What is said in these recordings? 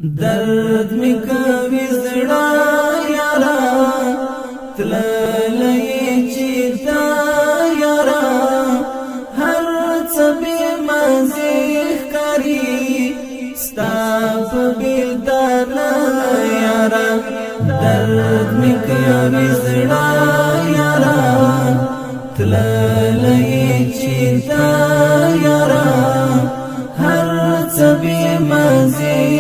درد می کوي زړه یارا تللی چیرته یارا هر څه بې مزې ښکاري ستا په بېلتانه یارا درد می کوي زړه یارا تللی چیرته یارا هر څه بې مزې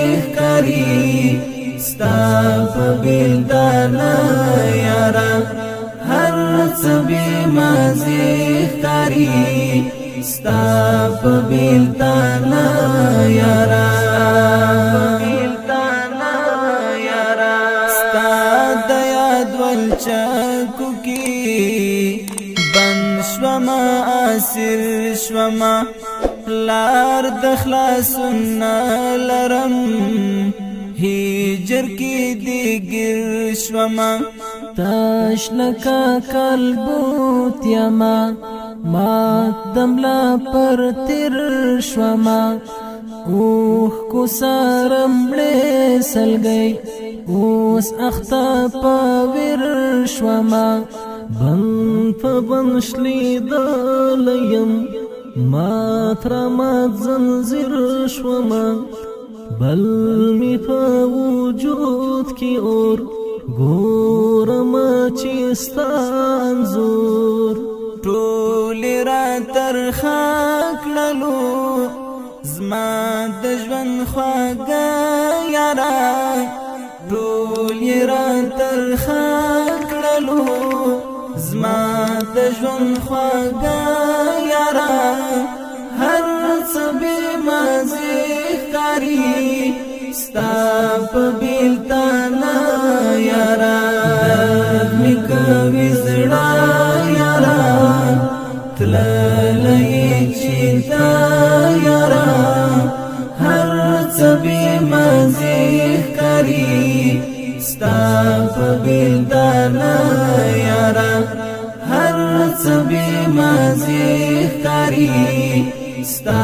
ستا په بېلتانه یارا هر څه بې مزې ښکاري ستا په بېلتانه یارا ستا د یاد ولچکو کې بند شومه اسیر شومه لار د خلاصون لرم هجر کی دیگر شوما تاش لکا قلبوت یما مات دملا پر تیر شوما اوخ کو سارم بڑے سل گئی اوس اختا پاور شوما بن پا بنشلی دالیم مات رامات زنزیر شوما بل می په وجود کی اور ګورم چې ستا انځور ټول را تر خاکلو زما د ژوند خواږه یارا ټول را تر خاکلو زما د ژوند خواږه یارا هر څه بې مزې ستا په بېلتانه یارا درد می کوي زړه یارا تللی چیرته یارا هر څه بې مزې ښکاري ستا په بېلتانه یارا هر څه بې مزې ښکاري ستا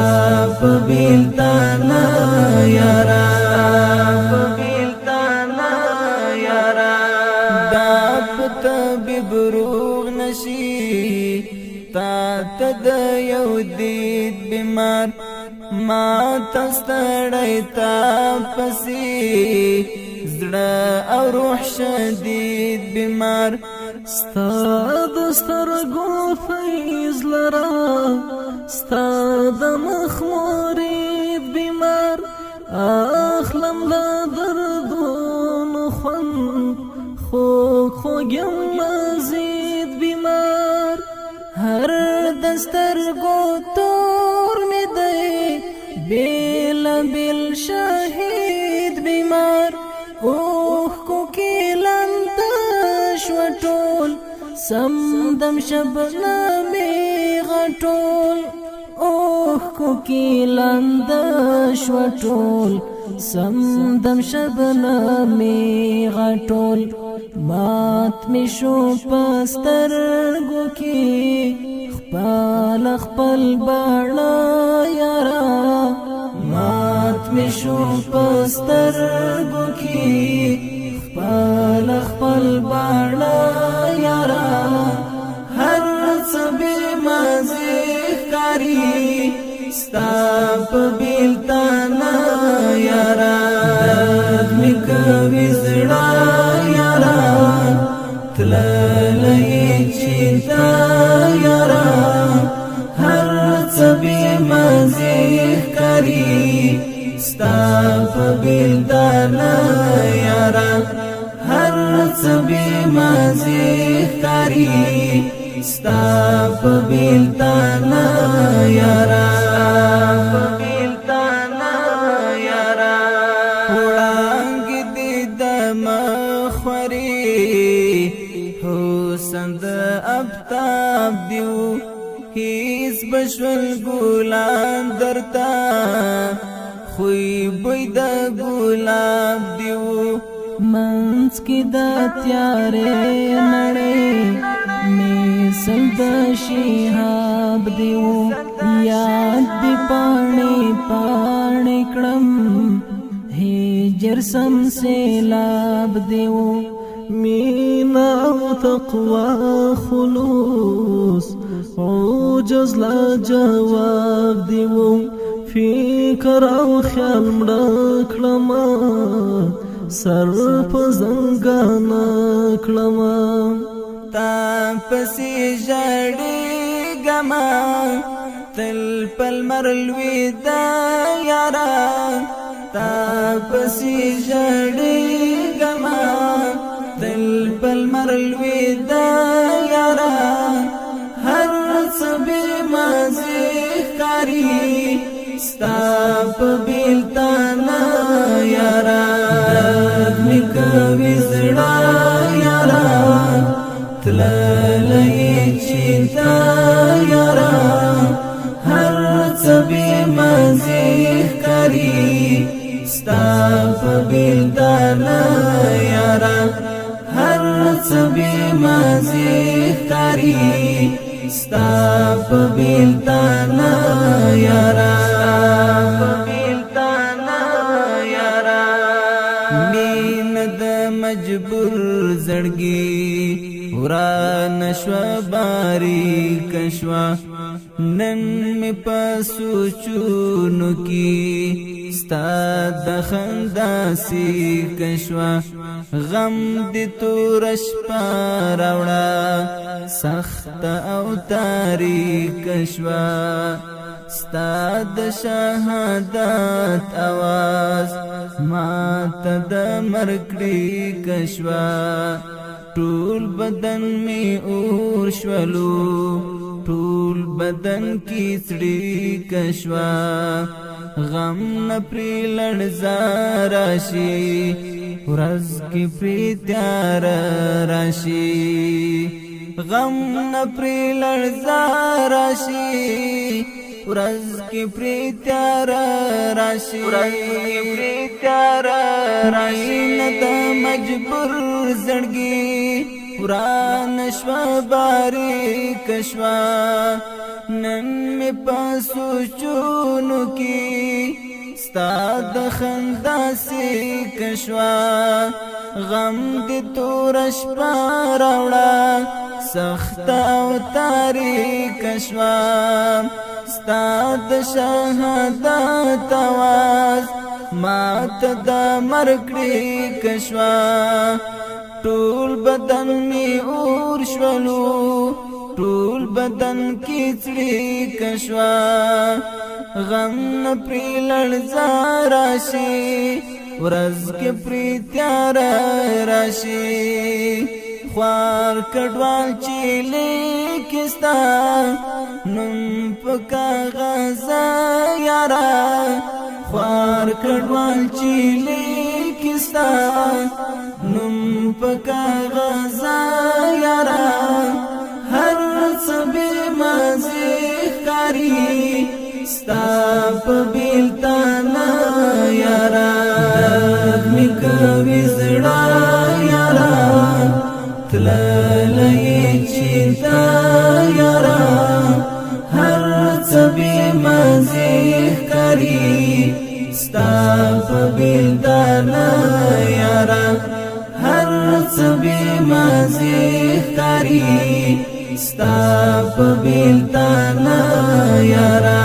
په بېلتانه یارا دا په طبیب روغ نشي تا ته د یو دید بیمار ما ته ستړی تا پسې زړه او روح شدید بیمار ستا د سترګو فیض لرا ستا د مخ مرید بیمار اخلم له دردونو خوند خوږ خوږ یم مزید بیمار هر د سترګو تور مې دی بېله بېل شهید بیمار اوښکو کې لنده شوه ټول سمدم شبنمې غټول اوښکو کې لنده شوه ټول سمدم شبنمې غټول مات مې شو په سترګو کې خپل خپل باڼه یارا مات مې شو په سترګو کې خپل خپل باڼه یارا هر څه بې مزې ښکاري ستا په بېلتانه یارا درد می کوي زړه یارا تللی چیرته یارا هر څه بې مزې ښکاري ستا په بېلتانه یارا هر څه بې مزې ښکاري ستا په بېلتانه یارا وړانګې دې د مخوري حسن د آفتاب دیو هیڅ بشول ګلان درته خوی بوی د ګلاب دیو منځ کې د تیارې نړۍ مثل د شهاب دیو یاد دی پاڼې پاڼې کړم جرسم سیلاب دیو مینا او تقوا خلوص عجز لا جواب دیو فکر او خیال مړکړما سر په زنګانا کړما تا پسې ژړې ګما تل پل مرلوي دا یارا تا پسې ژړې ګما تل پل مرلوي دا یارا هر څه به مازه کاری ستا په بیلتانا یارا می کوي زړه یارا تللې چیتا یارا هر څه به مازه کاری ستا په بیلتانا یارا هر څه به مازه کاری ستا په بیلتانا یارا مجبور زړګي وران شوا باری کشوا نن می پاسو چونو کی ستا د خندا سی کشوا غم د تورش پاراوړه سخت او تاریک شوا ستا د شهادت आवाज ما ته د مرګړي کشوا ټول بدن می اور شولو ټول بدن کی سړی کشوا غم نپری لړزا راشي ورځ کی پری تیار راشي غم نپری لړزا راشي ورځ کی پری تیار راشي نه د مجبور زړګي وران شوا باری کشوا نن می پاسو چونو کی ستا د خندا سی کشوا غم د تورش پاراوړه سخت او تاریک شوا ستا د شهادت आवाज ما ته د مرګړي کشوا ټول بدن می اور شولو ټول بدن کی چړي کشوا غم پری لړزا راشي ورځ کې پری تیار راشي خوار کډوال چې لیکستا نن په کاغذ یارا خوار کډوال چې لیکستا نن په کاغذ یارا هر څه به مازه کاری ستا په بیلتانا یارا می کوي زړه یارا تللې چیتا یارا هر څه به مازه کاری ستا په بیلتانا یارا هر څه به مازه کاری ستا په بیلتانا یارا